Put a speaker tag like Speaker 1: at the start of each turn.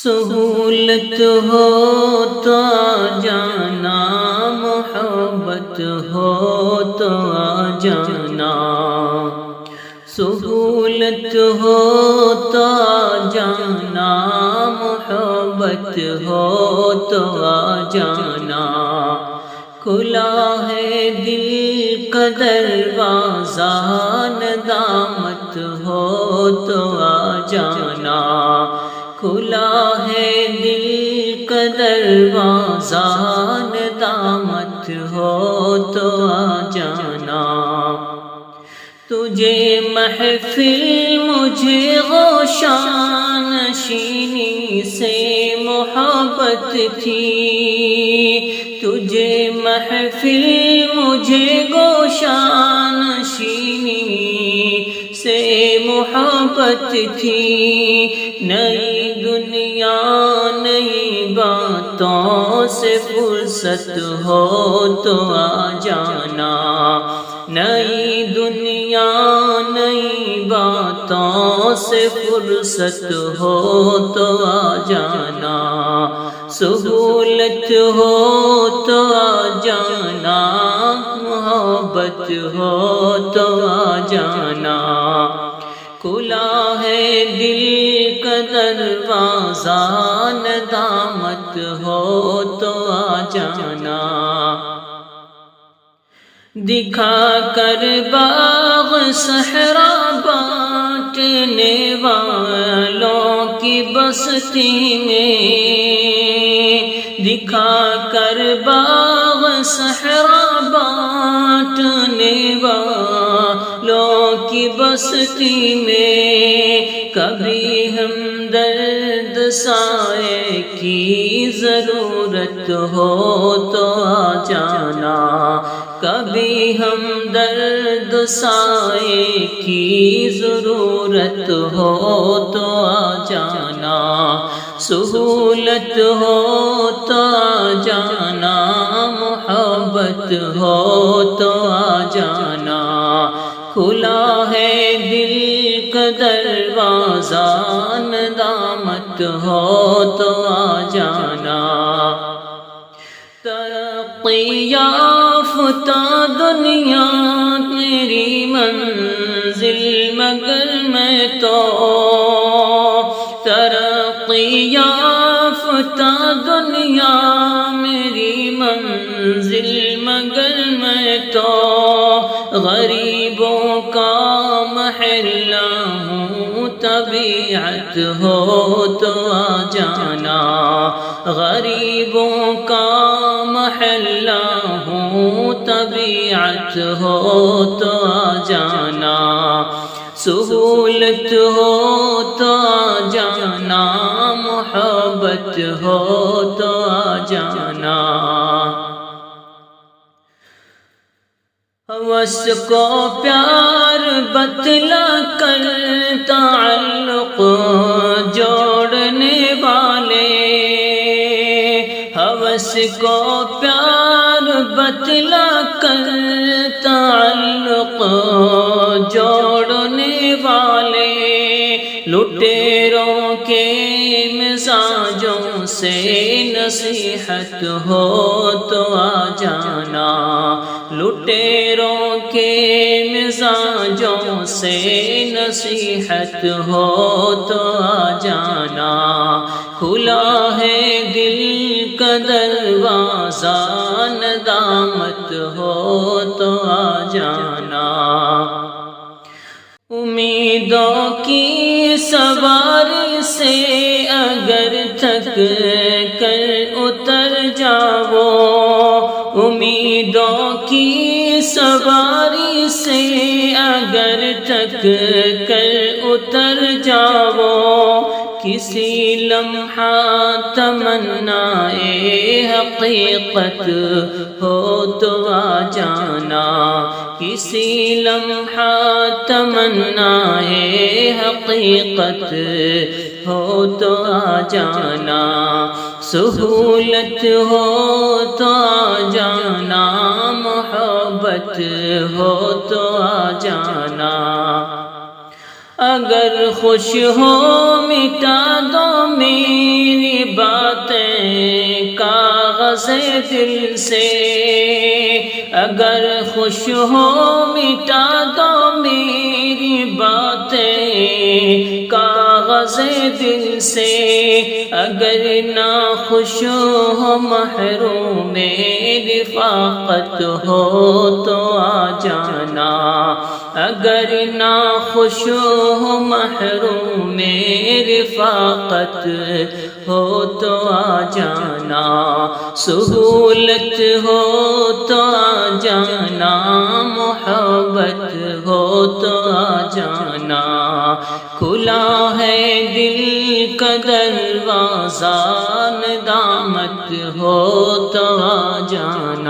Speaker 1: سہولت ہو تو آ جانا، محبت ہو تو آ جانا، سہولت ہو تو آ جانا، محبت ہو تو آ جانا، کھلا ہے دل کا دروازہ، ندامت ہو تو آ جانا، کھلا ہے دل کا دروازہ، ندامت ہو تو آ جانا، تجھے محفل مجھے غوشان نشینی سے محبت تھی، تجھے محفل مجھے گوشان نشینی سے محبت تھی، نئی دنیا نئی باتوں سے فرصت ہو تو آ جانا، نئی دنیا نئی باتوں سے فرصت ہو تو آ جانا، سہولت ہو تو آ جانا، محبت ہو تو آ جانا، کھلا ہے دل کا دروازہ، ندامت ہو تو آ جانا، دکھا کر باغ صحرا بانٹنے والوں کی بستی میں، دکھا کر باغ صحرا بانٹنے والوں کی بستی میں، کبھی ہمدرد سائے کی ضرورت ہو تو آ جانا، کبھی ہمدرد سائے کی ضرورت ہو تو آ جانا، سہولت ہو تو آ جانا، محبت ہو تو آ جانا، کھلا ہے دل کا دروازہ، ندامت ہو تو آ جانا، ترقی یافتہ دنیا میری منزل مگر میں تو، ترقی یافتہ دنیا میری منزل مگر میں تو، غریبوں کا محلہ ہوں، طبیعت ہو تو آ جانا، غریبوں کا محلہ ہوں، طبیعت ہو تو آ جانا، سہولت ہو تو آ جانا، محبت ہو تو آ جانا، ہوس کو پیار بتلا کر تعلق جوڑنے والے، ہوس کو پیار بتلا کر تعلق جوڑنے والے، لٹیروں کے مزاجوں سے نصیحت ہو تو آ جانا، لٹیروں کے مزاجوں سے نصیحت ہو تو آ جانا، کھلا ہے دل کا دروازہ، ندامت ہو تو آ جانا، امیدوں کی سواری سے اگر تھک کر اتر جاؤ، امیدوں کی سواری سے اگر تھک کر اتر جاؤ، کسی لمحہ تمنائے حقیقت ہو تو آ جانا، کسی لمحہ تمنائے حقیقت ہو تو آ جانا، سہولت ہو تو آ جانا، محبت ہو تو آ جانا، اگر خوش ہو مٹا دو میری باتیں کاغذ دل سے، اگر خوش ہو مٹا دو میری باتیں کاغذ دل سے، اگر نہ خوش ہو محروم رفاقت ہو تو آ جانا، اگر نہ خوش ہو محروم رفاقت ہو تو آ جانا، سہولت ہو تو آ جانا، محبت ہو تو آ جانا، کھلا ہے دل کا دروازہ ندامت ہو تو آ جانا۔